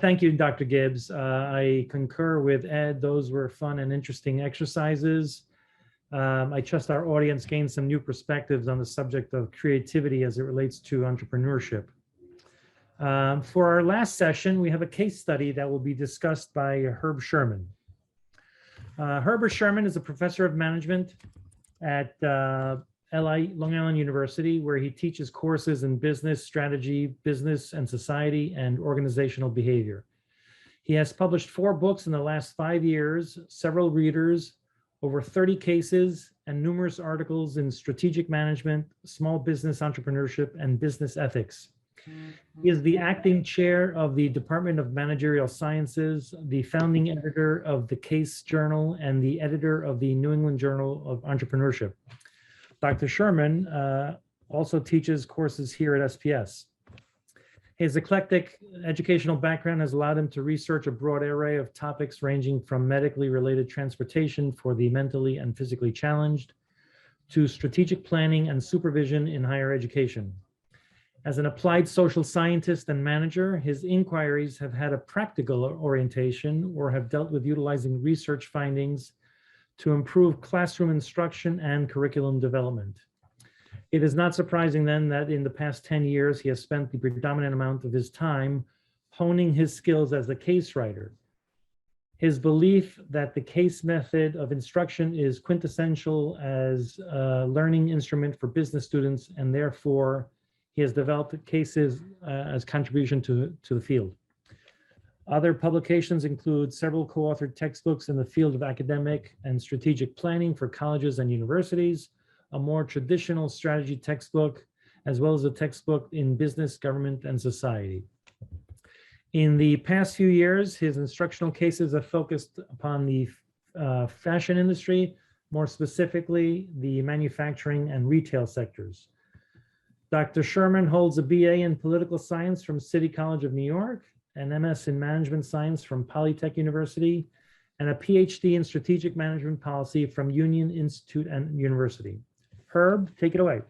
Thank you, Dr. Gibbs. I concur with Ed. Those were fun and interesting exercises. I trust our audience gained some new perspectives on the subject of creativity as it relates to entrepreneurship. For our last session, we have a case study that will be discussed by Herb Sherman. Herbert Sherman is a professor of management at Long Island University, where he teaches courses in business strategy, business and society, and organizational behavior. He has published 4 books in the last 5 years, several readers, over 30 cases, and numerous articles in strategic management, small business entrepreneurship, and business ethics. He is the acting chair of the Department of Managerial Sciences, the founding editor of the Case Journal, and the editor of the New England Journal of Entrepreneurship. Dr. Sherman also teaches courses here at SPS. His eclectic educational background has allowed him to research a broad array of topics ranging from medically related transportation for the mentally and physically challenged to strategic planning and supervision in higher education. As an applied social scientist and manager, his inquiries have had a practical orientation or have dealt with utilizing research findings to improve classroom instruction and curriculum development. It is not surprising then that in the past 10 years, he has spent the predominant amount of his time honing his skills as a case writer. His belief that the case method of instruction is quintessential as a learning instrument for business students, and therefore he has developed cases as contribution to the field. Other publications include several co-authored textbooks in the field of academic and strategic planning for colleges and universities, a more traditional strategy textbook, as well as a textbook in business, government, and society. In the past few years, his instructional cases have focused upon the fashion industry, more specifically, the manufacturing and retail sectors. Dr. Sherman holds a BA in political science from City College of New York, an MS in management science from Polytech University, and a PhD in strategic management policy from Union Institute and University. Herb, take it away.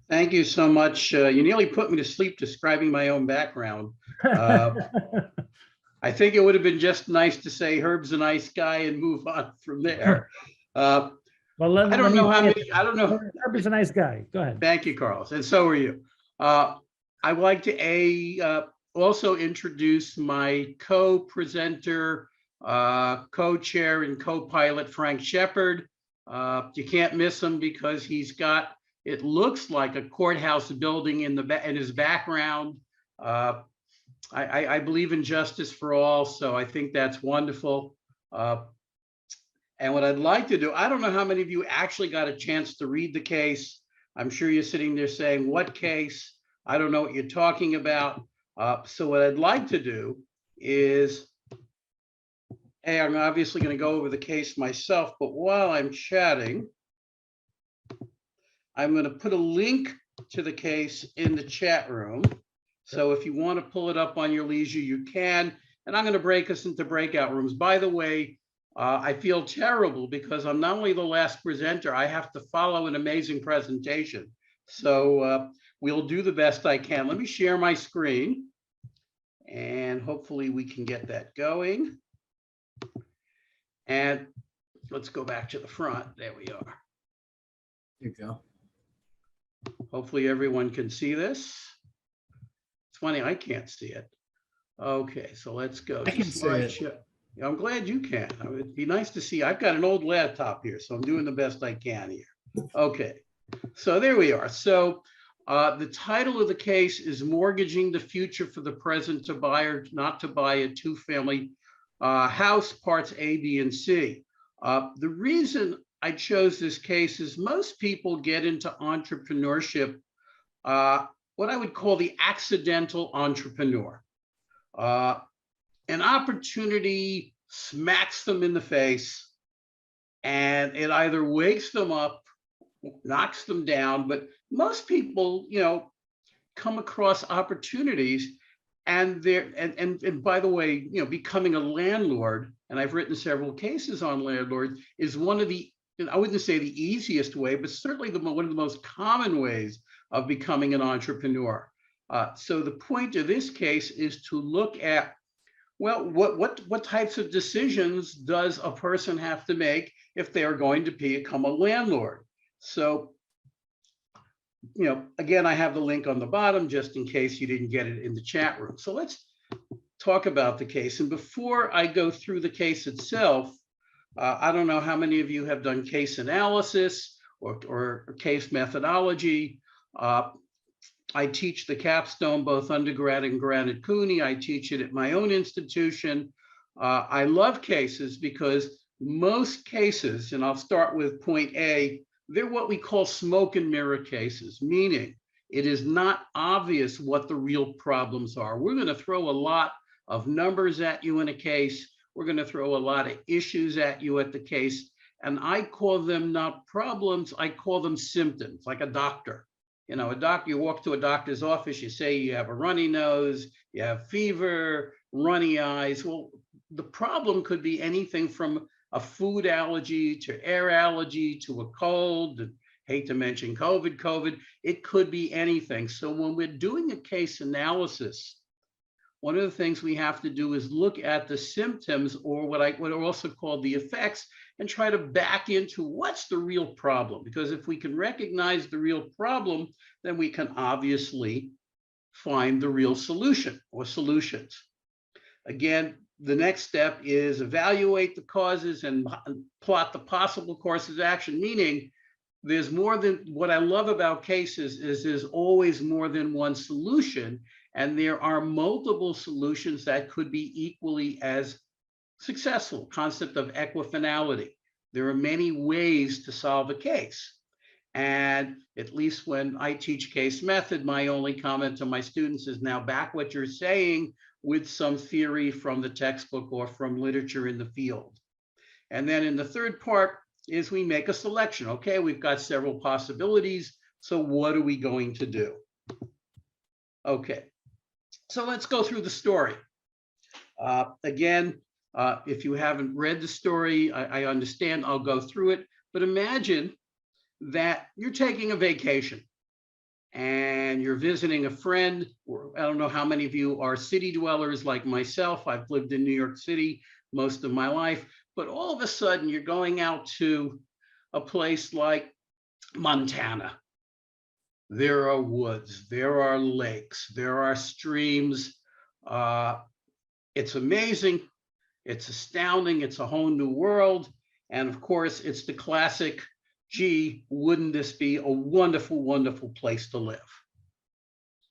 Thank you so much. You nearly put me to sleep describing my own background. I think it would have been just nice to say Herb's a nice guy and move on from there. Well, I don't know how many, I don't know. Herb is a nice guy. Go ahead. Thank you, Carlos. And so are you. I'd like to also introduce my co-presenter, co-chair and co-pilot, Frank Shepard. You can't miss him because he's got, it looks like a courthouse building in his background. I believe in justice for all, so I think that's wonderful. And what I'd like to do, I don't know how many of you actually got a chance to read the case. I'm sure you're sitting there saying, what case? I don't know what you're talking about. So what I'd like to do is, hey, I'm obviously going to go over the case myself, but while I'm chatting, I'm going to put a link to the case in the chat room. So if you want to pull it up on your leisure, you can. And I'm going to break us into breakout rooms. By the way, I feel terrible because I'm not only the last presenter, I have to follow an amazing presentation. So we'll do the best I can. Let me share my screen and hopefully we can get that going. And let's go back to the front. There we are. There you go. Hopefully everyone can see this. It's funny, I can't see it. Okay, so let's go. I can see it. I'm glad you can. It'd be nice to see. I've got an old laptop here, so I'm doing the best I can here. Okay, so there we are. So the title of the case is Mortgaging the Future for the Present to Buy or Not to Buy a Two-Family House, Parts A, B, and C. The reason I chose this case is most people get into entrepreneurship, what I would call the accidental entrepreneur. An opportunity smacks them in the face and it either wakes them up, knocks them down, but most people, you know, come across opportunities and they're, and by the way, you know, becoming a landlord, and I've written several cases on landlords, is one of the, I wouldn't say the easiest way, but certainly one of the most common ways of becoming an entrepreneur. So the point of this case is to look at, well, what types of decisions does a person have to make if they are going to become a landlord? So, again, I have the link on the bottom just in case you didn't get it in the chat room. So let's talk about the case. And before I go through the case itself, I don't know how many of you have done case analysis or case methodology. I teach the capstone, both undergrad and grad at CUNY. I teach it at my own institution. I love cases because most cases, and I'll start with point A, they're what we call smoke and mirror cases, meaning it is not obvious what the real problems are. We're going to throw a lot of numbers at you in a case. We're going to throw a lot of issues at you at the case. And I call them not problems, I call them symptoms, like a doctor. A doctor, you walk to a doctor's office, you say you have a runny nose, you have fever, runny eyes. Well, the problem could be anything from a food allergy to air allergy to a cold, hate to mention COVID. It could be anything. So when we're doing a case analysis, one of the things we have to do is look at the symptoms, or what are also called the effects, and try to back into what's the real problem. Because if we can recognize the real problem, then we can obviously find the real solution or solutions. Again, the next step is evaluate the causes and plot the possible courses of action, meaning there's more than, what I love about cases is there's always more than one solution, and there are multiple solutions that could be equally as successful. Concept of equifinality. There are many ways to solve a case. And at least when I teach case method, my only comment to my students is, now back what you're saying with some theory from the textbook or from literature in the field. And then in the third part is we make a selection. Okay, we've got several possibilities. So what are we going to do? Okay, so let's go through the story. Again, if you haven't read the story, I understand, I'll go through it. But imagine that you're taking a vacation and you're visiting a friend. I don't know how many of you are city dwellers like myself. I've lived in New York City most of my life, but all of a sudden you're going out to a place like Montana. There are woods, there are lakes, there are streams. It's amazing, it's astounding, it's a whole new world. And of course, it's the classic, gee, wouldn't this be a wonderful, wonderful place to live?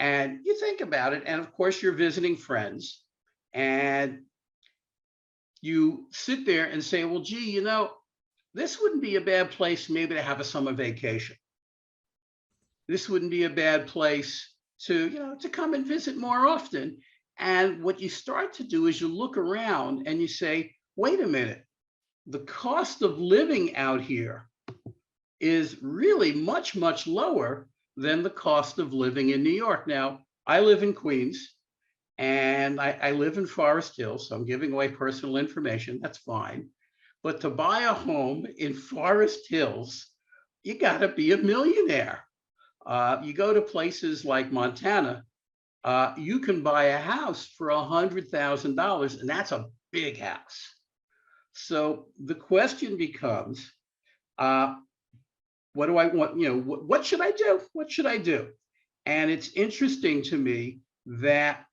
And you think about it, and of course, you're visiting friends, and you sit there and say, well, gee, this wouldn't be a bad place maybe to have a summer vacation. This wouldn't be a bad place to come and visit more often. And what you start to do is you look around and you say, wait a minute, the cost of living out here is really much, much lower than the cost of living in New York. Now, I live in Queens and I live in Forest Hills, so I'm giving away personal information, that's fine. But to buy a home in Forest Hills, you gotta be a millionaire. You go to places like Montana, you can buy a house for $100,000, and that's a big house. So the question becomes, what do I want? What should I do? What should I do? And it's interesting to me that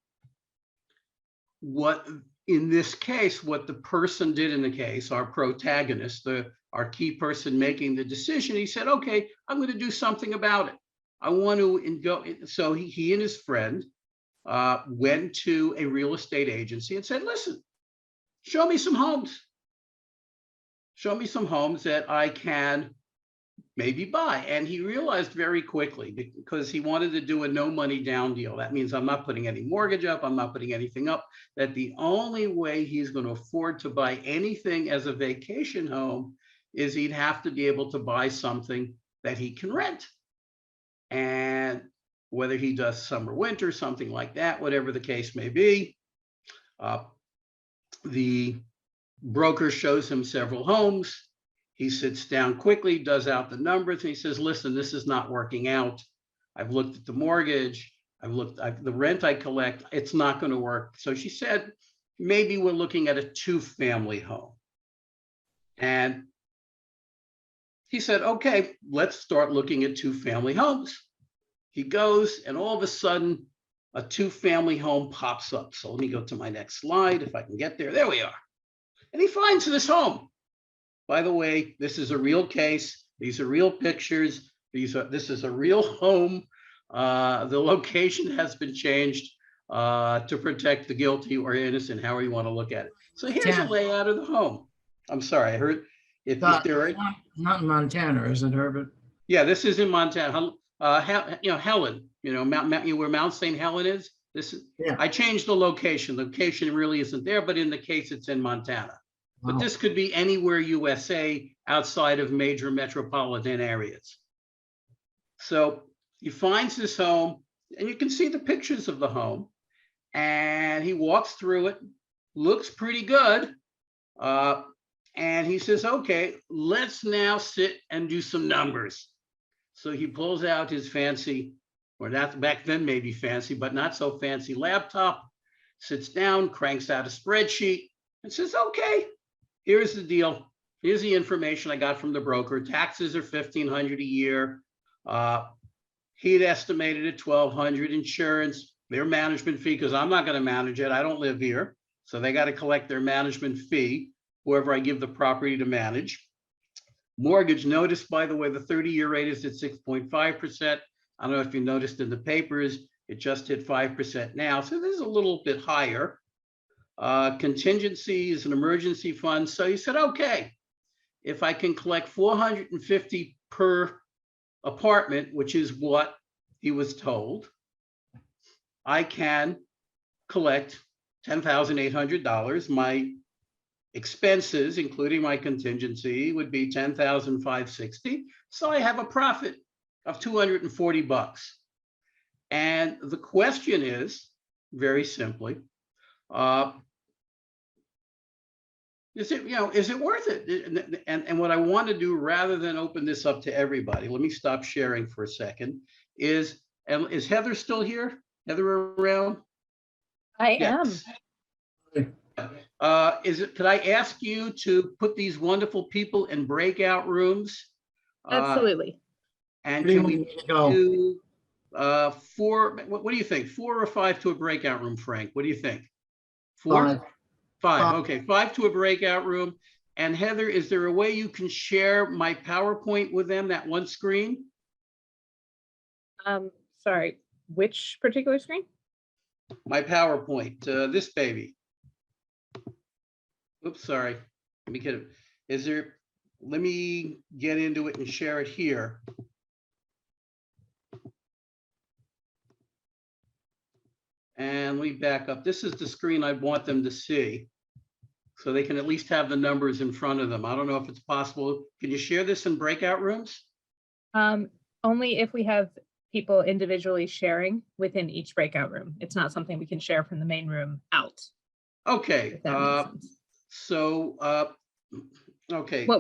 in this case, what the person did in the case, our protagonist, our key person making the decision, he said, okay, I'm going to do something about it. I want to go. So he and his friend went to a real estate agency and said, listen, show me some homes. Show me some homes that I can maybe buy. And he realized very quickly, because he wanted to do a no money down deal. That means I'm not putting any mortgage up. I'm not putting anything up. That the only way he's going to afford to buy anything as a vacation home is he'd have to be able to buy something that he can rent. And whether he does summer, winter, something like that, whatever the case may be, the broker shows him several homes. He sits down quickly, does out the numbers, and he says, listen, this is not working out. I've looked at the mortgage. the rent I collect, it's not going to work. So she said, maybe we're looking at a 2-family home. And he said, okay, let's start looking at 2-family homes. He goes, and all of a sudden, a 2-family home pops up. So let me go to my next slide if I can get there. There we are. And he finds this home. By the way, this is a real case. These are real pictures. This is a real home. The location has been changed to protect the guilty or innocent, however you want to look at it. So here's a layout of the home. I'm sorry, I heard if there are not in Montana, is it, Herbert? Yeah, this is in Montana. Helen, where Mount St. Helen is. I changed the location. The location really isn't there, but in the case, it's in Montana. But this could be anywhere USA outside of major metropolitan areas. So he finds this home, and you can see the pictures of the home. And he walks through it, looks pretty good. And he says, okay, let's now sit and do some numbers. So he pulls out his fancy, or that back then maybe fancy, but not so fancy laptop, sits down, cranks out a spreadsheet, and says, okay, here's the deal. Here's the information I got from the broker. Taxes are $1,500 a year. He'd estimated at $1,200. Insurance, their management fee, because I'm not going to manage it. I don't live here. So they got to collect their management fee, whoever I give the property to manage. Mortgage, notice, by the way, the 30-year rate is at 6.5%. I don't know if you noticed in the papers, it just hit 5% now. So this is a little bit higher. Contingency is an emergency fund. So he said, okay, if I can collect $450 per apartment, which is what he was told, I can collect $10,800. My expenses, including my contingency, would be $10,560. So I have a profit of $240. And the question is, very simply, is it worth it? And what I want to do, rather than open this up to everybody, let me stop sharing for a second, is Heather still here? Heather around? I am. Could I ask you to put these wonderful people in breakout rooms? Absolutely. And can we do 4, what do you think? 4 or 5 to a breakout room, Frank? What do you think? 4? 5. Okay, 5 to a breakout room. And Heather, is there a way you can share my PowerPoint with them, that one screen? Sorry, which particular screen? My PowerPoint, this baby. Oops, sorry. Let me get it. Let me get into it and share it here. And let me back up. This is the screen I want them to see, so they can at least have the numbers in front of them. I don't know if it's possible. Can you share this in breakout rooms? Only if we have people individually sharing within each breakout room. It's not something we can share from the main room out. Okay. Okay. What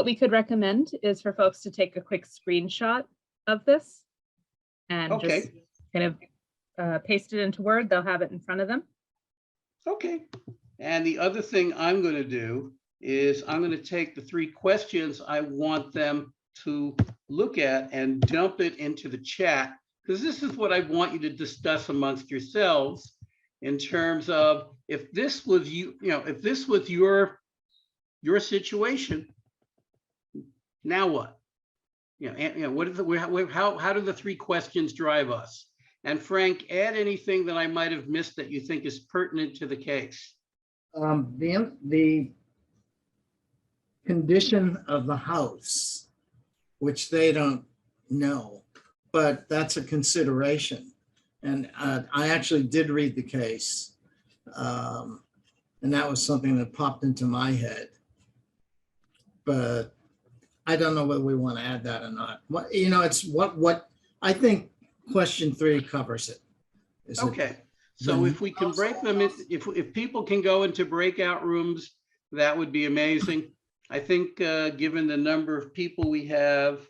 we could recommend is for folks to take a quick screenshot of this and just kind of paste it into Word. They'll have it in front of them. Okay. And the other thing I'm going to do is I'm going to take the 3 questions I want them to look at and dump it into the chat, because this is what I want you to discuss amongst yourselves in terms of, if this was if this was your situation, now what? What is how do the 3 questions drive us? And Frank, add anything that I might have missed that you think is pertinent to the case. The condition of the house, which they don't know, but that's a consideration. And I actually did read the case, and that was something that popped into my head. But I don't know whether we want to add that or not. It's what I think question 3 covers it. Okay. So if we can break them, if people can go into breakout rooms, that would be amazing. I think given the number of people we have,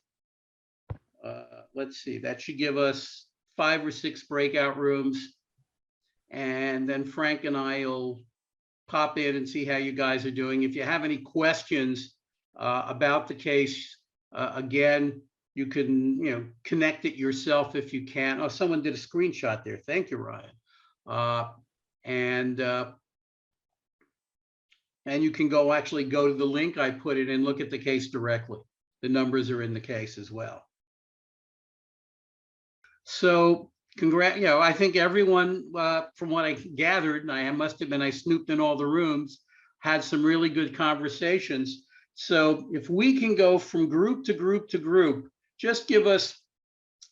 let's see, that should give us 5 or 6 breakout rooms. And then Frank and I will pop in and see how you guys are doing. If you have any questions about the case, again, you can, connect it yourself if you can. Oh, someone did a screenshot there. Thank you, Ryan. And you can actually go to the link I put it and look at the case directly. The numbers are in the case as well. So I think everyone, from what I gathered, and I must admit I snooped in all the rooms, had some really good conversations. So if we can go from group to group to group, just give us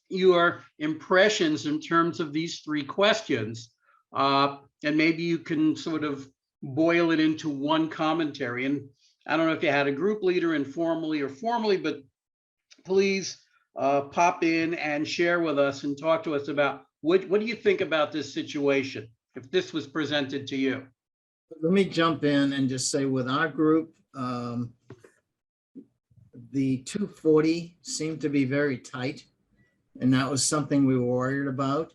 your impressions in terms of these 3 questions. And maybe you can sort of boil it into one commentary. And I don't know if you had a group leader informally or formally, but please pop in and share with us and talk to us about what do you think about this situation if this was presented to you? Let me jump in and just say with our group, the 240 seemed to be very tight, and that was something we were worried about.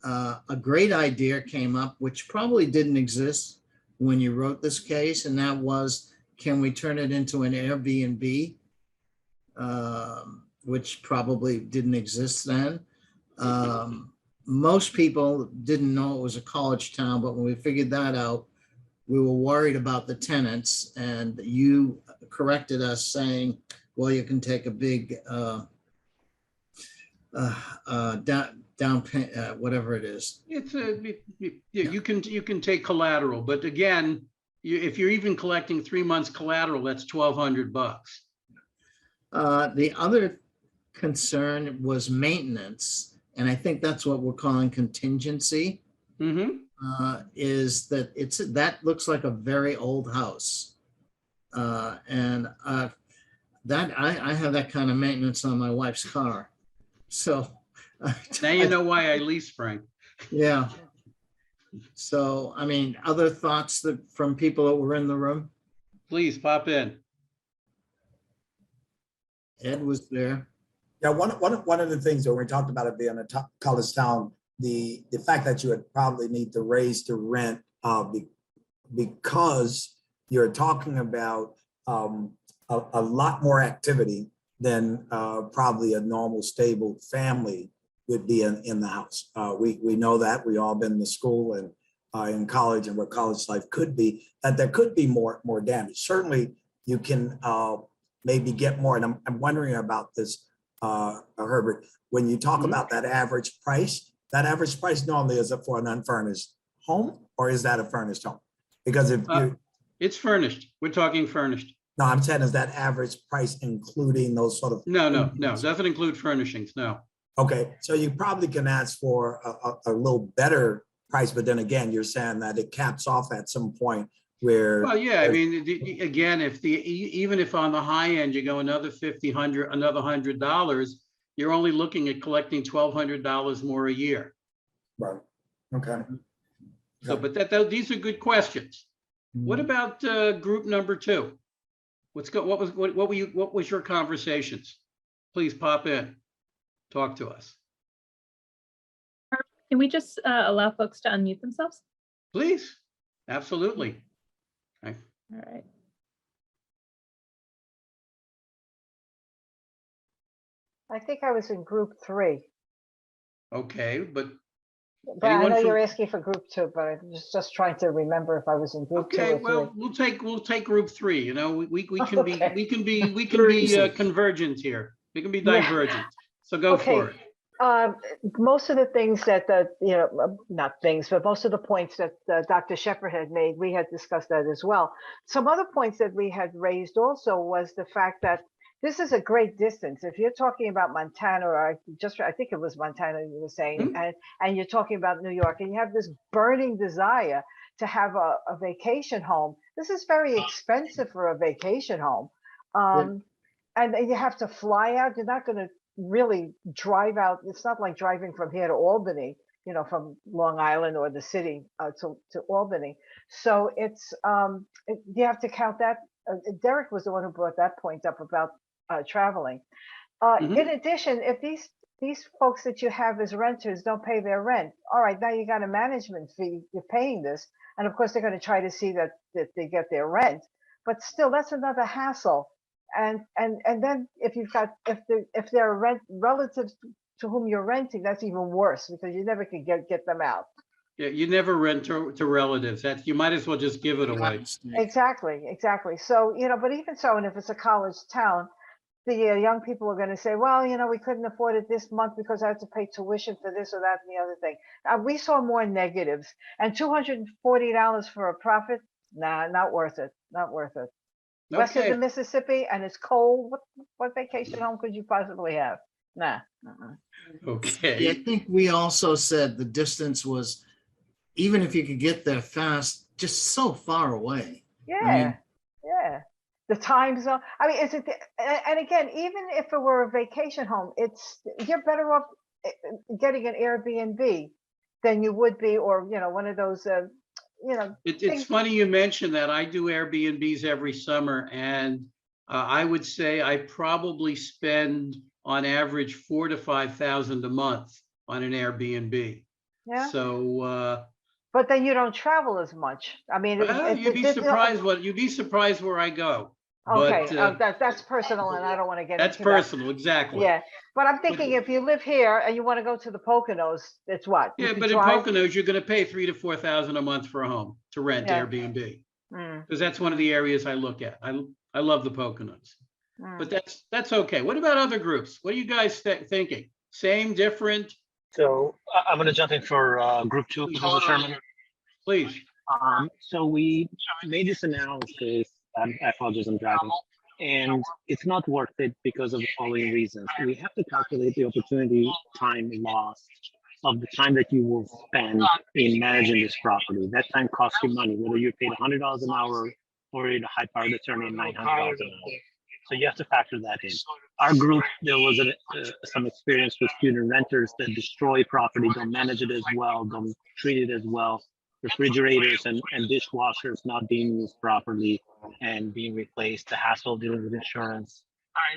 A great idea came up, which probably didn't exist when you wrote this case, and that was, can we turn it into an Airbnb? Which probably didn't exist then. Most people didn't know it was a college town, but when we figured that out, we were worried about the tenants, and you corrected us saying, well, you can take a big down whatever it is. It's you can take collateral, but again, if you're even collecting 3 months collateral, that's $1,200. The other concern was maintenance, and I think that's what we're calling contingency. Mm-hmm. Is that that looks like a very old house, and that I have that kind of maintenance on my wife's car, so now you know why I lease, Frank. Yeah. So I mean, other thoughts from people that were in the room? Please pop in. Ed was there. Yeah, one of the things that we talked about it being a college town, the fact that you would probably need to raise the rent because you're talking about a lot more activity than probably a normal stable family would be in the house. We know that. We all been to school and in college and what college life could be, that there could be more damage. Certainly you can maybe get more. And I'm wondering about this, Herbert, when you talk about that average price normally is it for an unfurnished home, or is that a furnished home? Because if it's furnished, we're talking furnished. No, I'm saying is that average price including those sort of. No, doesn't include furnishings, no. Okay, so you probably can ask for a little better price, but then again, you're saying that it caps off at some point where. Well, yeah, I mean, again, even if on the high end you go another $50, another $100, you're only looking at collecting $1,200 more a year. Right. Okay. So, but these are good questions. What about group number 2? What was your conversations? Please pop in, talk to us. Can we just allow folks to unmute themselves? Please, absolutely. Okay. All right. I think I was in group 3. Okay, but I anyone know from- you're asking for group 2, but I'm just trying to remember if I was in group 2 okay, or 3. well, we'll take group 3. You know, we can Okay. be convergent here. We can be divergent. So go for it. Most of the things that not things, but most of the points that Dr. Shepherd had made, we had discussed that as well. Some other points that we had raised also was the fact that this is a great distance. If you're talking about Montana, or I think it was Montana you were saying, and you're talking about New York, and you have this burning desire to have a vacation home. This is very expensive for a vacation home. And you have to fly out. You're not going to really drive out. It's not like driving from here to Albany, from Long Island or the city to Albany. So it's you have to count that. Derek was the one who brought that point up about traveling. In addition, if these these folks that you have as renters don't pay their rent. All right, now you got a management fee, you're paying this. And of course, they're going to try to see that they get their rent. But still, that's another hassle. And then if they're rent relatives to whom you're renting, that's even worse because you never can get them out. Yeah, you never rent to relatives. That you might as well just give it away. Exactly. So, but even so, and if it's a college town, the young people are going to say, well, we couldn't afford it this month because I had to pay tuition for this or that and the other thing. We saw more negatives, and $240 for a profit. Nah, not worth it. Not worth it. West of the Mississippi, and it's cold. What vacation home could you possibly have? Nah. Okay. Yeah, I think we also said the distance was, even if you could get there fast, just so far away. Yeah. The time zone. I mean, and again, even if it were a vacation home, you're better off getting an Airbnb than you would be, or one of those. It's funny you mentioned that. I do Airbnbs every summer, and I would say I probably spend on average $4,000 to $5,000 a month on an Airbnb. Yeah. So. But then you don't travel as much. I mean, you'd be surprised where I go. Okay, But, that's personal, and I don't want to get that's into personal, that. exactly. Yeah, but I'm thinking if you live here and you want to go to the Poconos, it's what? Yeah, but in Poconos, you're going to pay $3,000 to $4,000 a month for a home to rent Airbnb, because that's one of the areas I look at. I love the Poconos, but that's okay. What about other groups? What are you guys thinking? Same, different? So I'm going to jump in for group 2, Mr. Chairman. Please. So we made this analysis. I apologize, I'm driving. And it's not worth it because of the following reasons. We have to calculate the opportunity time lost of the time that you will spend in managing this property. That time costs you money, whether you're paid $100 an hour or in a high-powered attorney at $900 an hour. So you have to factor that in. Our group, there was some experience with student renters that destroy property, don't manage it as well, don't treat it as well. Refrigerators and dishwashers not being used properly and being replaced, the hassle dealing with insurance.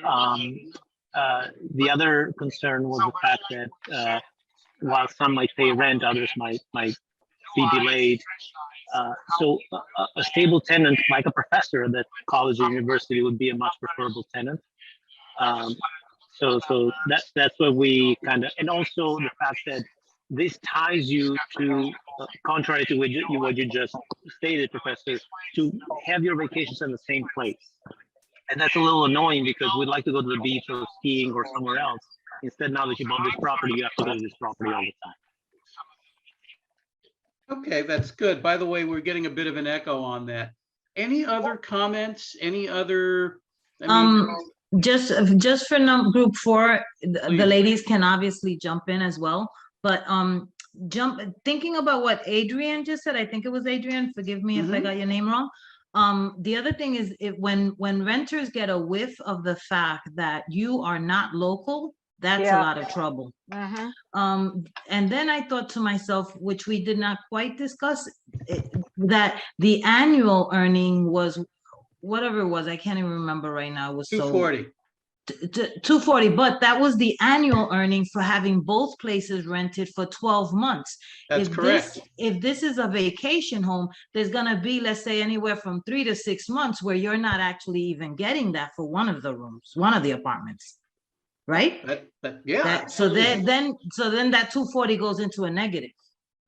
The other concern was the fact that while some might pay rent, others might be delayed. So a stable tenant, like a professor at that college or university, would be a much preferable tenant. So that's what we kind of, and also the fact that this ties you to, contrary to what you just stated, Professor, to have your vacations in the same place. And that's a little annoying because we'd like to go to the beach or skiing or somewhere else. Instead, now that you bought this property, you have to go to this property all the time. Okay, that's good. By the way, we're getting a bit of an echo on that. Any other comments? Any other? Just for group 4, the ladies can obviously jump in as well. But thinking about what Adrian just said, I think it was Adrian, forgive me if I got your name wrong. The other thing is when renters get a whiff of the fact that you are not local, that's a lot of trouble. And then I thought to myself, which we did not quite discuss, that the annual earning was whatever it was, I can't even remember right now. It was 240. 240, but that was the annual earning for having both places rented for 12 months. That's correct. If this is a vacation home, there's going to be, let's say, anywhere from 3 to 6 months where you're not actually even getting that for one of the rooms, one of the apartments, right? So then that 240 goes into a negative.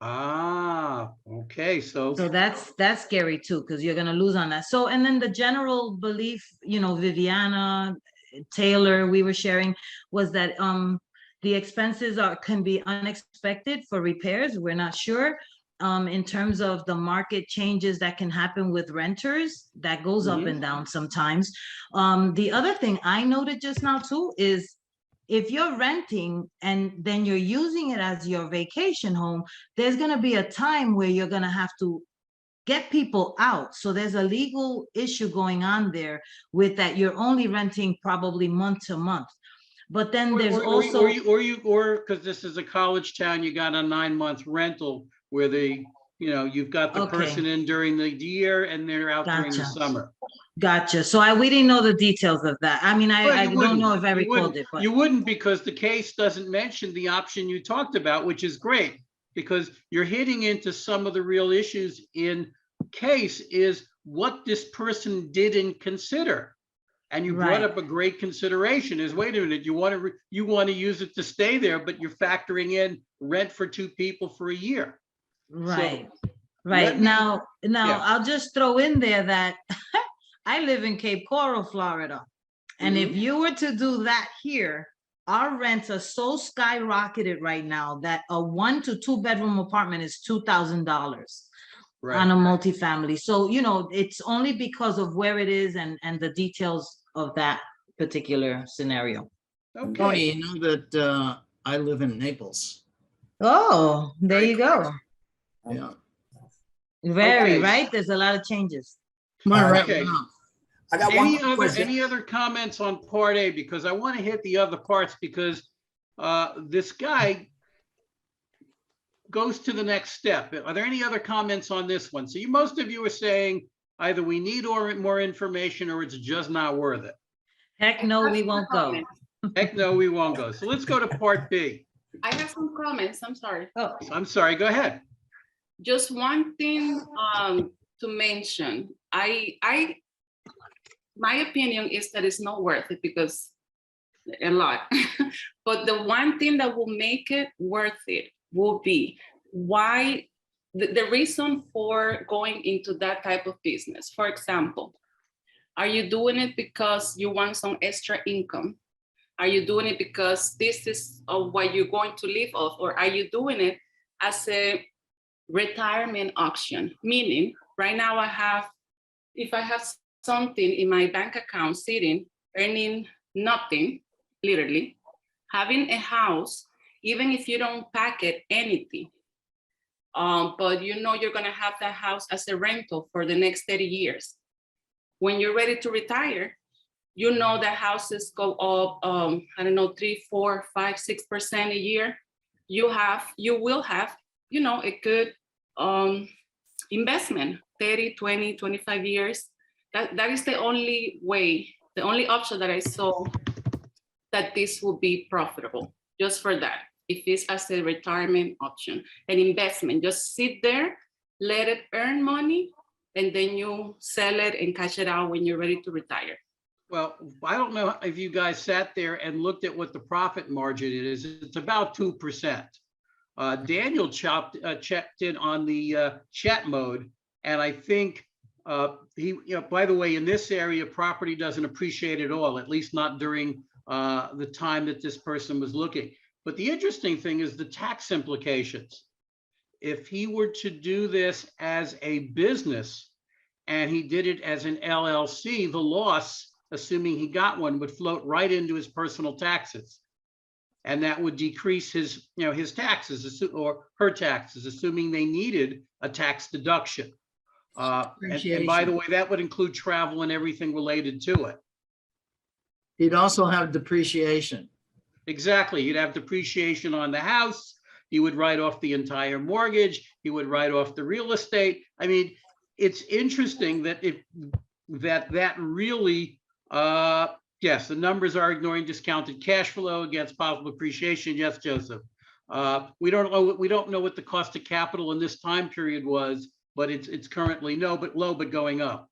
Okay. So that's scary too, because you're going to lose on that. So, and then the general belief, Viviana, Taylor, we were sharing, was that the expenses can be unexpected for repairs. We're not sure. In terms of the market changes that can happen with renters, that goes up and down sometimes. The other thing I noted just now too is if you're renting and then you're using it as your vacation home, there's going to be a time where you're going to have to get people out. So there's a legal issue going on there with that. You're only renting probably month to month. But then there's also because this is a college town, you got a 9-month rental where you've got the person in during the year and they're out during the summer. Gotcha. So we didn't know the details of that. I mean, Well, I you don't wouldn't. know if I You recalled wouldn't. it, but You wouldn't, because the case doesn't mention the option you talked about, which is great, because you're hitting into some of the real issues in case is what this person didn't consider. And you brought Right. up a great consideration is, wait a minute, you want to use it to stay there, but you're factoring in rent for 2 people for a year. right. let Right. me- Now, yeah. I'll just throw in there that I live in Cape Coral, Florida. And if you were to do that here, our rents are so skyrocketed right now that a 1 to 2 bedroom apartment is $2,000 on a multifamily. So, you know, it's only because of where it is and the details of that particular scenario. Tony, Okay. you know that I live in Naples. Oh, there Very you go. Yeah. Very Okay. right. There's a lot of changes. Am I right? Okay. Wow. I got one question. Any other comments on part A? Because I want to hit the other parts, because this guy goes to the next step. Are there any other comments on this one? So most of you are saying either we need more information or it's just not worth it. Heck no, we won't go. Heck no, we won't go. So let's go to part B. I have some comments, I'm sorry. Oh, I'm sorry, go ahead. Just one thing to mention. My opinion is that it's not worth it because a lot. But the one thing that will make it worth it will be why the reason for going into that type of business. For example, are you doing it because you want some extra income? Are you doing it because this is what you're going to live off? Or are you doing it as a retirement option? Meaning, right now if I have something in my bank account sitting, earning nothing, literally, having a house, even if you don't pack it anything, but you know you're gonna have that house as a rental for the next 30 years. When you're ready to retire, you know that houses go up, I don't know, 3, 4, 5, 6% a year. You will have, you know, a good investment, 30, 20, 25 years. That is the only way, the only option that I saw that this will be profitable, just for that. If it's as a retirement option, an investment, just sit there, let it earn money, and then you sell it and cash it out when you're ready to retire. Well, I don't know if you guys sat there and looked at what the profit margin is. It's about 2%. Daniel checked in on the chat mode, and I think by the way, in this area, property doesn't appreciate at all, at least not during the time that this person was looking. But the interesting thing is the tax implications. If he were to do this as a business and he did it as an LLC, the loss, assuming he got one, would float right into his personal taxes. And that would decrease his, his taxes or her taxes, assuming they needed a tax deduction. And by the way, that would include travel and everything related to it. He'd also have depreciation. Exactly. You'd have depreciation on the house. He would write off the entire mortgage. He would write off the real estate. I mean, it's interesting that that really, yes, the numbers are ignoring discounted cash flow against possible appreciation. Yes, Joseph. We don't know what the cost of capital in this time period was, but it's currently low, but going up.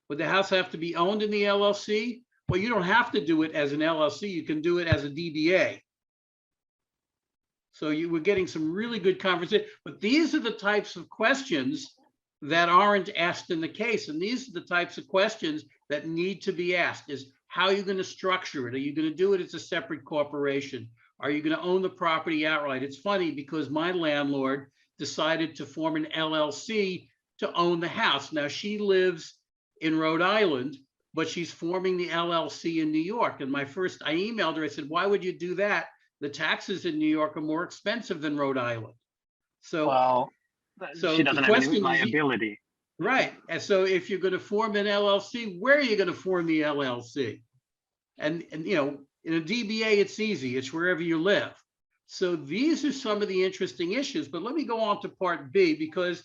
Would the house have to be owned in the LLC? Well, you don't have to do it as an LLC. You can do it as a DBA. So you were getting some really good conversation, but these are the types of questions that aren't asked in the case. And these are the types of questions that need to be asked is how are you going to structure it? Are you going to do it as a separate corporation? Are you going to own the property outright? It's funny because my landlord decided to form an LLC to own the house. Now she lives in Rhode Island, but she's forming the LLC in New York. And I emailed her, I said, why would you do that? The taxes in New York are more expensive than Rhode Island. So, she doesn't have any liability. Right. And so if you're going to form an LLC, where are you going to form the LLC? And in a DBA, it's easy. It's wherever you live. So these are some of the interesting issues. But let me go on to part B, because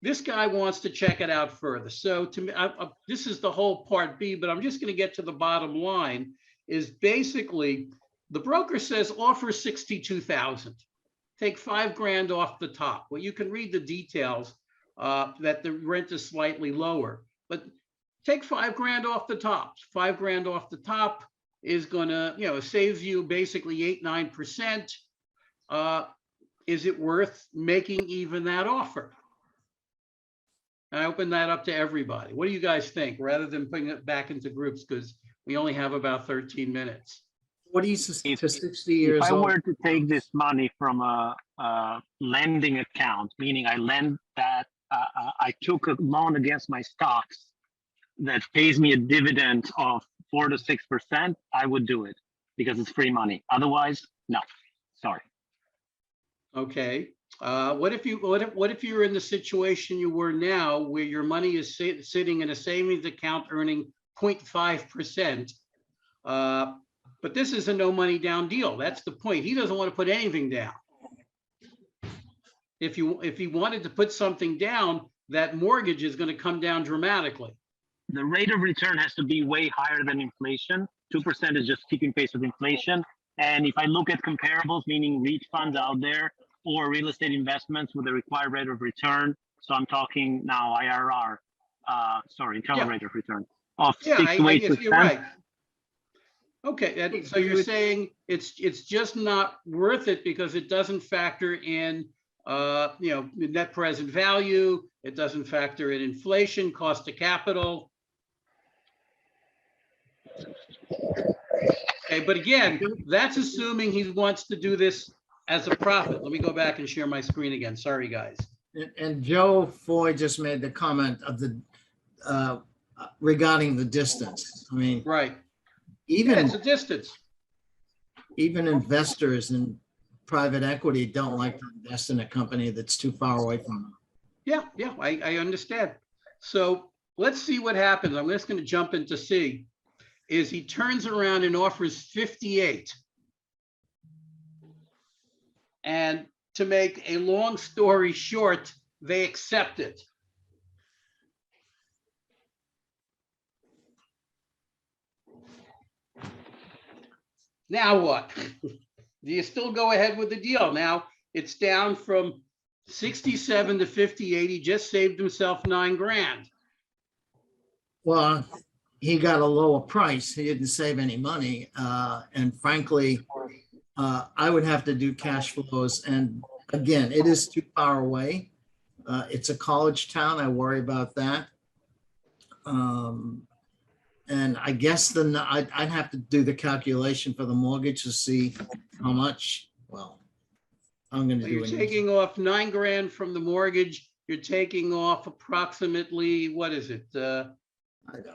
this guy wants to check it out further. So to me, this is the whole part B, but I'm just going to get to the bottom line is basically the broker says offer 62,000, take $5,000 off the top. Well, you can read the details that the rent is slightly lower, but take $5,000 off the top. $5,000 off the top is going to, saves you basically 8-9%. Is it worth making even that offer? And I open that up to everybody. What do you guys think, rather than putting it back into groups, because we only have about 13 minutes. What do you say to 60 years If I old? were to take this money from a lending account, meaning I lend that, I took a loan against my stocks that pays me a dividend of 4 to 6%, I would do it because it's free money. Otherwise, no, sorry. Okay. What if you're in the situation you were now, where your money is sitting in a savings account earning 0.5%? But this is a no money down deal. That's the point. He doesn't want to put anything down. If he wanted to put something down, that mortgage is going to come down dramatically. The rate of return has to be way higher than inflation. 2% is just keeping pace with inflation. And if I look at comparables, meaning REIT funds out there or real estate investments with the required rate of return, so I'm talking now IRR, internal rate of return of 6 to 8%. You're right. Okay, so you're saying it's just not worth it because it doesn't factor in net present value. It doesn't factor in inflation, cost of capital. Okay, but again, that's assuming he wants to do this as a profit. Let me go back and share my screen again. Sorry, guys. And Joe Foy just made the comment of the regarding the distance. I mean, right. Even it's a distance. Even investors in private equity don't like to invest in a company that's too far away from them. Yeah, I understand. So let's see what happens. I'm just going to jump into C. Is he turns around and offers 58. And to make a long story short, they accept it. Now what? Do you still go ahead with the deal? Now it's down from 67 to 58. He just saved himself $9,000. Well, he got a lower price. He didn't save any money. And frankly, I would have to do cash flows. And again, it is too far away. It's a college town. I worry about that. And I guess I'd have to do the calculation for the mortgage to see how much. Well, I'm going to do it. You're taking off $9,000 from the mortgage. You're taking off approximately, what is it?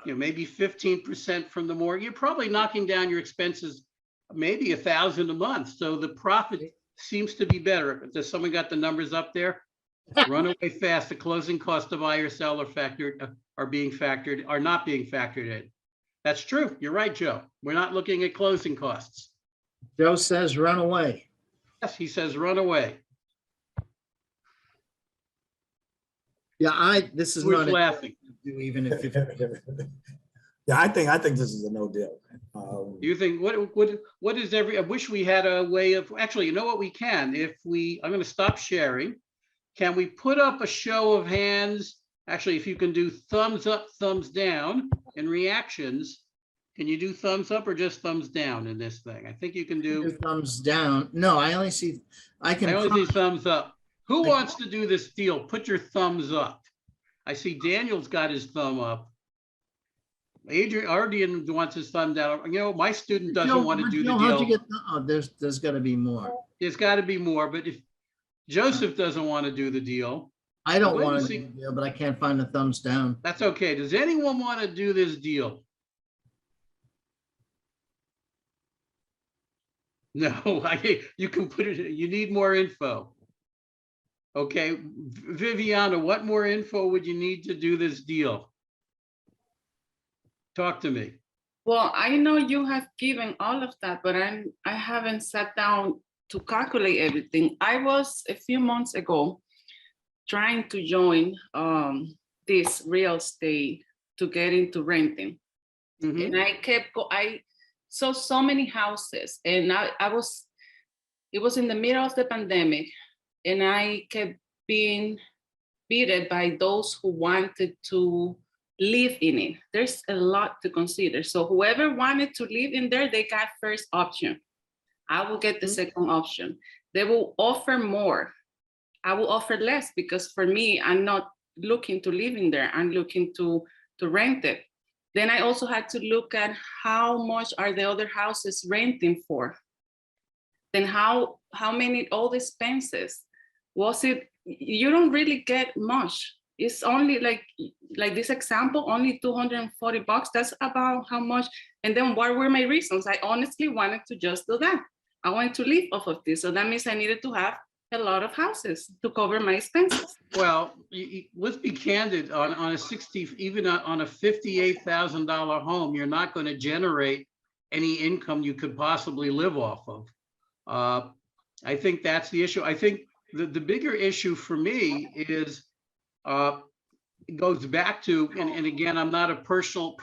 Maybe 15% from the mortgage. You're probably knocking down your expenses, maybe $1,000 a month. So the profit seems to be better. Does someone got the numbers up there? Runaway fast. The closing cost of buy or sell are not being factored in. That's true. You're right, Joe. We're not looking at closing costs. Joe says run away. Yes, he says run away. Yeah, this is Who's not laughing? Even if Yeah, I think this is a no deal. You think what is I wish we had a way of actually, you know what we can, I'm going to stop sharing. Can we put up a show of hands? Actually, if you can do thumbs up, thumbs down in reactions, can you do thumbs up or just thumbs down in this thing? I think you can do thumbs down. No, I only see thumbs up. Who wants to do this deal? Put your thumbs up. I see Daniel's got his thumb up. Ardian wants his thumb down. My student doesn't want to do the deal. There's got to be more. There's got to be more, but if Joseph doesn't want to do the deal. I don't want to do the deal, but I can't find the thumbs down. That's okay. Does anyone want to do this deal? No, you can put it, you need more info. Okay, Viviana, what more info would you need to do this deal? Talk to me. Well, I know you have given all of that, but I haven't sat down to calculate everything. I was a few months ago trying to join this real estate to get into renting. Mhm. And I saw so many houses, and it was in the middle of the pandemic, and I kept being beaten by those who wanted to live in it. There's a lot to consider. So whoever wanted to live in there, they got first option. I will get the second option. They will offer more. I will offer less, because for me, I'm not looking to live in there. I'm looking to rent it. Then I also had to look at how much are the other houses renting for. Then how many, all the expenses. Was it, you don't really get much. It's only like this example, only $240. That's about how much. And then what were my reasons? I honestly wanted to just do that. I wanted to live off of this. So that means I needed to have a lot of houses to cover my expenses. Well, let's be candid, on a even on a $58,000 home, you're not going to generate any income you could possibly live off of. I think that's the issue. I think the bigger issue for me is, it goes back to, and again, I'm not a personal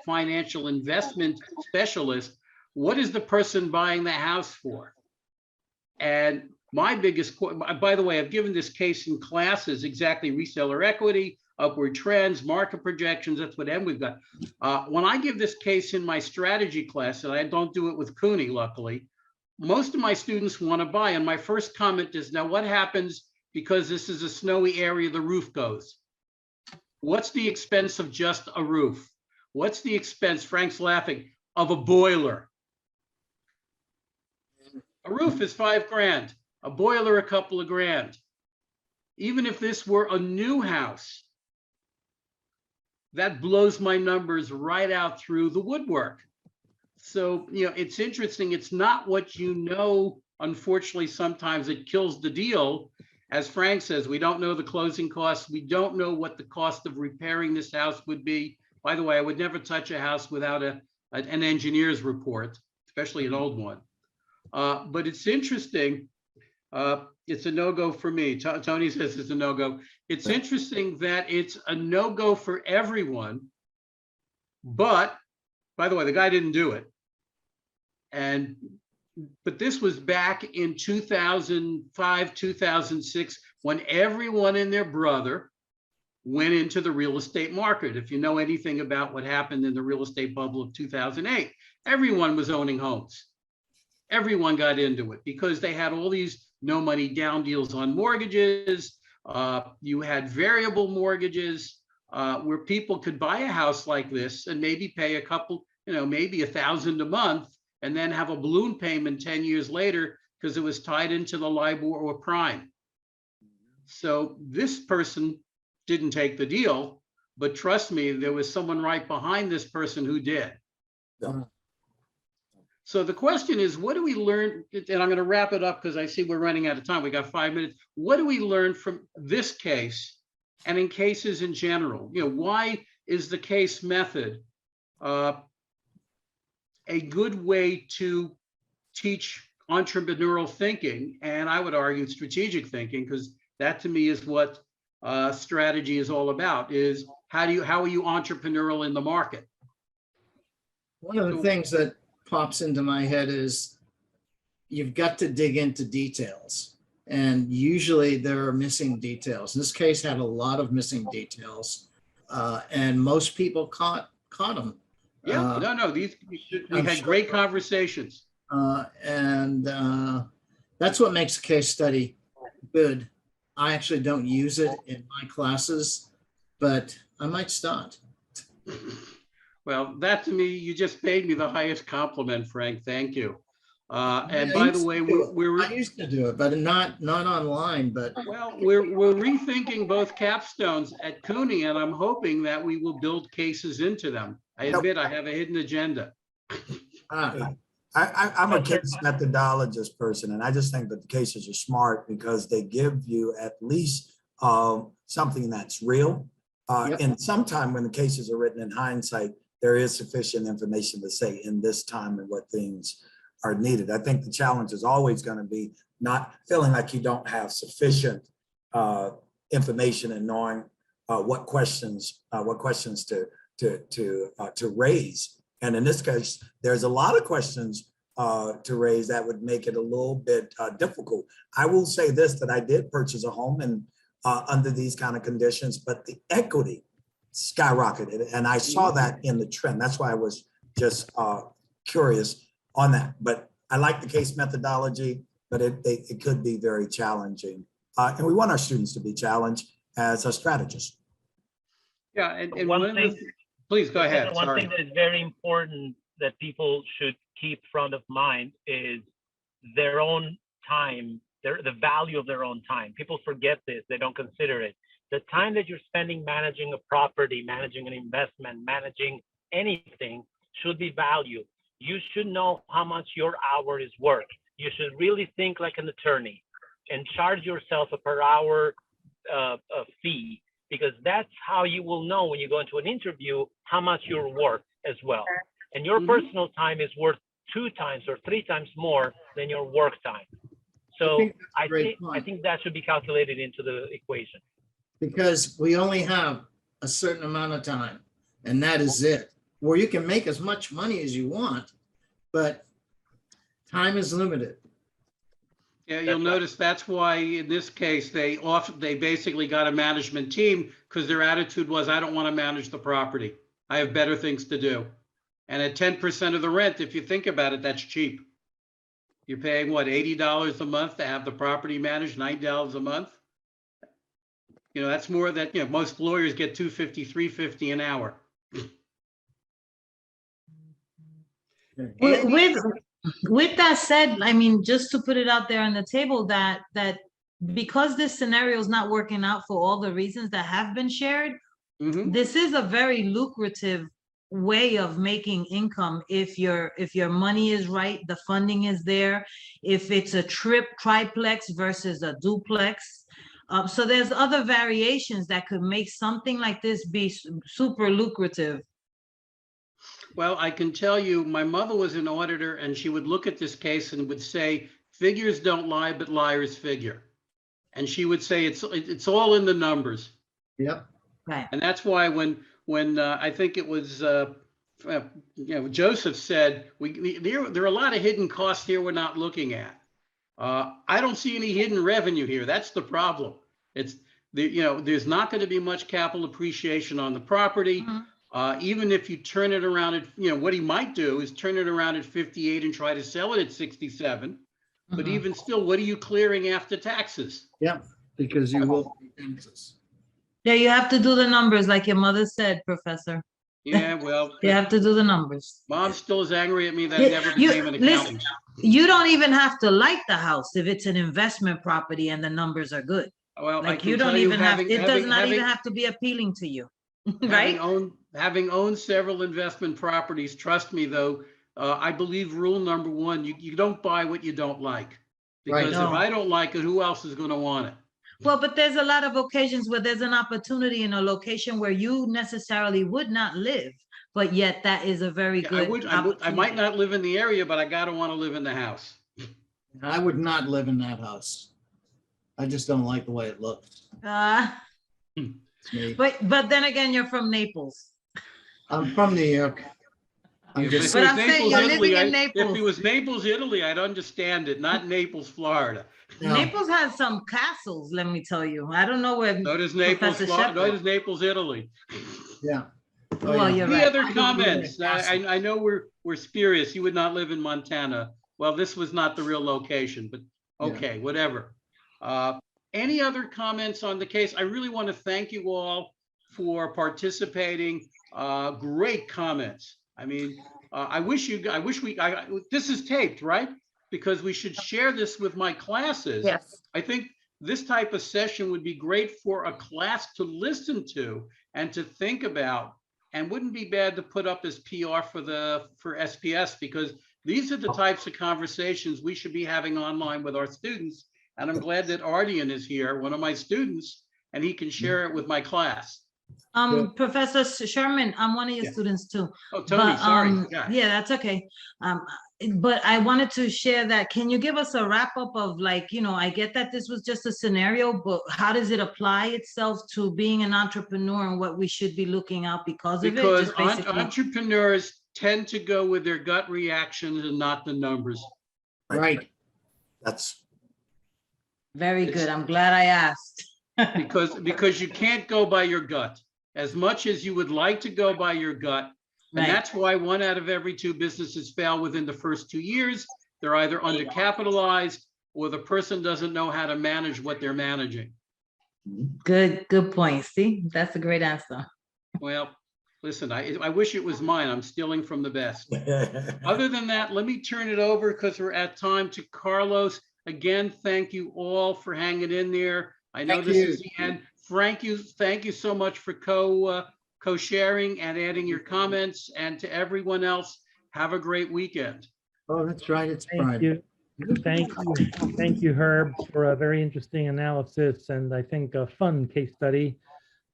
financial investment specialist. What is the person buying the house for? And my biggest, by the way, I've given this case in classes, exactly, reseller equity, upward trends, market projections. That's what we've got. When I give this case in my strategy class, and I don't do it with CUNY, luckily, most of my students want to buy. And my first comment is, now what happens because this is a snowy area, the roof goes? What's the expense of just a roof? What's the expense, Frank's laughing, of a boiler? A roof is $5 grand, a boiler, a couple of grand. Even if this were a new house, that blows my numbers right out through the woodwork. So, it's interesting. It's not what you know. Unfortunately, sometimes it kills the deal. As Frank says, we don't know the closing costs. We don't know what the cost of repairing this house would be. By the way, I would never touch a house without an engineer's report, especially an old one. But it's interesting. It's a no-go for me. Tony says it's a no-go. It's interesting that it's a no-go for everyone. But, by the way, the guy didn't do it. But this was back in 2005, 2006, when everyone and their brother went into the real estate market. If you know anything about what happened in the real estate bubble of 2008, everyone was owning homes. Everyone got into it because they had all these no money down deals on mortgages. You had variable mortgages where people could buy a house like this and maybe pay a couple, maybe $1,000 a month, and then have a balloon payment 10 years later because it was tied into the LIBOR or prime. So this person didn't take the deal, but trust me, there was someone right behind this person who did. Yeah. So the question is, what do we learn? And I'm going to wrap it up because I see we're running out of time. We got 5 minutes. What do we learn from this case and in cases in general? Why is the case method a good way to teach entrepreneurial thinking? And I would argue strategic thinking, because that to me is what strategy is all about, is how are you entrepreneurial in the market? One of the things that pops into my head is you've got to dig into details, and usually there are missing details. This case had a lot of missing details, and most people caught them. Yeah, no, we had great conversations. And that's what makes a case study good. I actually don't use it in my classes, but I might start. Well, that to me, you just paid me the highest compliment, Frank. Thank you. And by the way, I used to do it, but not online. But well, we're rethinking both capstones at CUNY, and I'm hoping that we will build cases into them. I admit I have a hidden agenda. I'm a case methodologist person, and I just think that the cases are smart because they give you at least something that's real. And sometime when the cases are written in hindsight, there is sufficient information to say in this time and what things are needed. I think the challenge is always going to be not feeling like you don't have sufficient information and knowing what questions to raise. And in this case, there's a lot of questions to raise that would make it a little bit difficult. I will say this, that I did purchase a home and under these kind of conditions, but the equity skyrocketed. And I saw that in the trend. That's why I was just curious on that. But I like the case methodology, but it could be very challenging. And we want our students to be challenged as a strategist. Yeah, and One thing, please go ahead. one Sorry. thing that is very important that people should keep front of mind is their own time, the value of their own time. People forget this, they don't consider it. The time that you're spending managing a property, managing an investment, managing anything should be valued. You should know how much your hour is worth. You should really think like an attorney and charge yourself a per hour fee, because that's how you will know when you go into an interview how much you're worth as well. And your personal time is worth 2 times or 3 times more than your work time. So I think that should be calculated into the equation. Because we only have a certain amount of time, and that is it. Where you can make as much money as you want, but time is limited. Yeah, you'll notice that's why in this case, they basically got a management team because their attitude was, I don't want to manage the property. I have better things to do. And at 10% of the rent, if you think about it, that's cheap. You're paying what, $80 a month to have the property managed, $90 a month? You know, that's more that, you know, most lawyers get $250, $350 an hour. With that said, I mean, just to put it out there on the table that because this scenario is not working out for all the reasons that have been shared, this is a very lucrative way of making income if your money is right, the funding is there, if it's a triplex versus a duplex. So there's other variations that could make something like this be super lucrative. Well, I can tell you, my mother was an auditor and she would look at this case and would say, figures don't lie, but liars figure. And she would say, it's all in the numbers. Yep. Right. And that's why when I think it was, Joseph said, there are a lot of hidden costs here we're not looking at. I don't see any hidden revenue here. That's the problem. There's not going to be much capital appreciation on the property. Even if you turn it around at, what he might do is turn it around at 58 and try to sell it at 67. But even still, what are you clearing after taxes? Yeah, because you will pay taxes. Yeah, you have to do the numbers like your mother said, Professor. Yeah, well, You have to do the numbers. Mom still is angry at me that I never became an accountant. You don't even have to like the house if it's an investment property and the numbers are good. Well, Like you don't even have, it does not even have to be appealing to you, right? Having owned several investment properties, trust me though, I believe rule number 1, you don't buy what you don't like. Because if I don't like it, who else is going to want it? Well, but there's a lot of occasions where there's an opportunity in a location where you necessarily would not live, but yet that is a very good I might not live in the area, but I gotta want to live in the house. I would not live in that house. I just don't like the way it looks. But then again, you're from Naples. I'm from New York. But I'm saying you're living in Naples. If it was Naples, Italy, I'd understand it, not Naples, Florida. No. Naples has some castles, let me tell you. I don't know where. So does Naples, Florida. So does Naples, Italy. Yeah. Well, you're Any right. other comments? I know we're spurious. You would not live in Montana. Well, this was not the real location, but okay, whatever. Any other comments on the case? I really want to thank you all for participating. Great comments. I mean, this is taped, right? Because we should share this with my classes. Yes. I think this type of session would be great for a class to listen to and to think about, and wouldn't be bad to put up as PR for SPS, because these are the types of conversations we should be having online with our students. And I'm glad that Ardian is here, one of my students, and he can share it with my class. Professor Sherman, I'm one of your students too. Oh, Tony, But, sorry. yeah, that's okay. but I wanted to share that. Can you give us a wrap up of, like, I get that this was just a scenario, but how does it apply itself to being an entrepreneur and what we should be looking out because of it? Because Just basically. entrepreneurs tend to go with their gut reactions and not the numbers. Right. That's Very It's- good. I'm glad I asked. Because you can't go by your gut as much as you would like to go by your gut. And Right. that's why 1 out of every 2 businesses fail within the first 2 years. They're either undercapitalized or the person doesn't know how to manage what they're managing. Good point. See, that's a great answer. Well, listen, I wish it was mine. I'm stealing from the best. Other than that, let me turn it over because we're at time to Carlos. Again, thank you all for hanging in there. I know Thank this you. is the end. Thank you so much for co-sharing and adding your comments. And to everyone else, have a great weekend. Oh, that's right. It's Thank Friday. you. Thank you, Herb, for a very interesting analysis and I think a fun case study.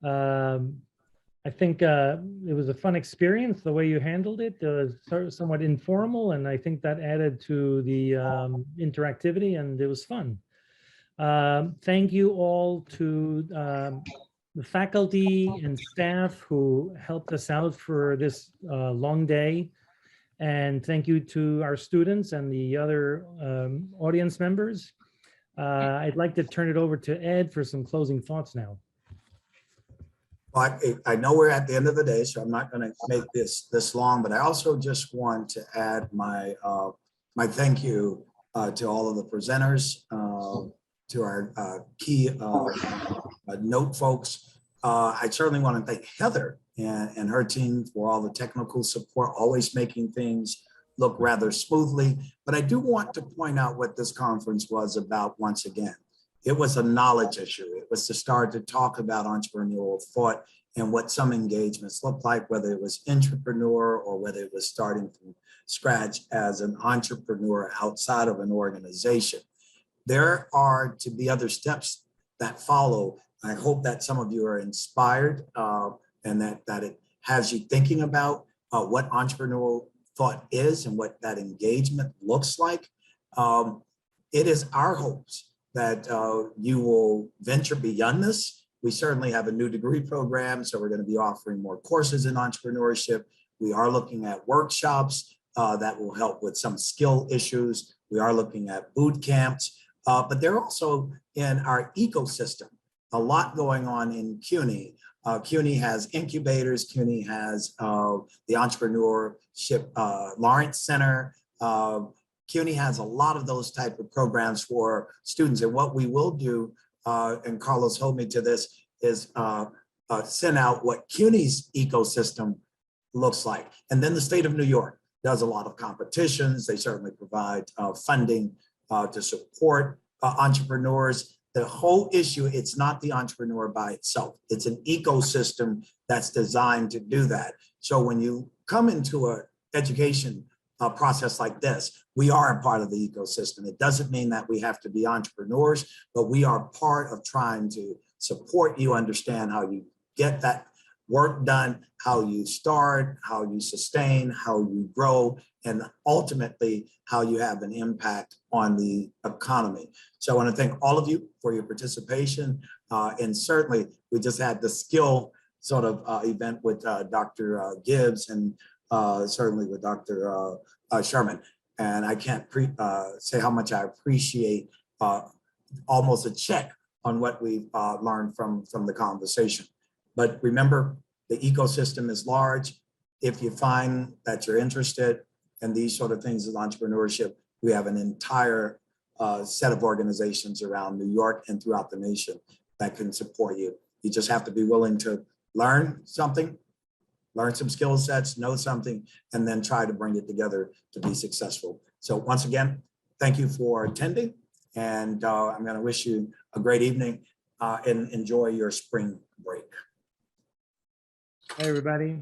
I think it was a fun experience, the way you handled it. It was somewhat informal, and I think that added to the interactivity, and it was fun. Thank you all to the faculty and staff who helped us out for this long day. And thank you to our students and the other audience members. I'd like to turn it over to Ed for some closing thoughts now. I know we're at the end of the day, so I'm not going to make this long, but I also just want to add my thank you to all of the presenters, to our key note folks. I certainly want to thank Heather and her team for all the technical support, always making things look rather smoothly. But I do want to point out what this conference was about once again. It was a knowledge issue. It was to start to talk about entrepreneurial thought and what some engagements look like, whether it was entrepreneur or whether it was starting from scratch as an entrepreneur outside of an organization. There are to be other steps that follow. I hope that some of you are inspired and that it has you thinking about what entrepreneurial thought is and what that engagement looks like. It is our hopes that you will venture beyond this. We certainly have a new degree program, so we're going to be offering more courses in entrepreneurship. We are looking at workshops that will help with some skill issues. We are looking at boot camps, but they're also in our ecosystem. A lot going on in CUNY. CUNY has incubators. CUNY has the Entrepreneurship Lawrence Center. CUNY has a lot of those type of programs for students. And what we will do, and Carlos hold me to this, is send out what CUNY's ecosystem looks like. And then the state of New York does a lot of competitions. They certainly provide funding to support entrepreneurs. The whole issue, it's not the entrepreneur by itself. It's an ecosystem that's designed to do that. So when you come into an education process like this, we are a part of the ecosystem. It doesn't mean that we have to be entrepreneurs, but we are part of trying to support you understand how you get that work done, how you start, how you sustain, how you grow, and ultimately how you have an impact on the economy. So I want to thank all of you for your participation. And certainly we just had the skill sort of event with Dr. Gibbs and certainly with Dr. Sherman. And I can't say how much I appreciate almost a check on what we've learned from the conversation. But remember, the ecosystem is large. If you find that you're interested in these sort of things as entrepreneurship, we have an entire set of organizations around New York and throughout the nation that can support you. You just have to be willing to learn something, learn some skill sets, know something, and then try to bring it together to be successful. So once again, thank you for attending. And I'm going to wish you a great evening and enjoy your spring break. Hey, everybody.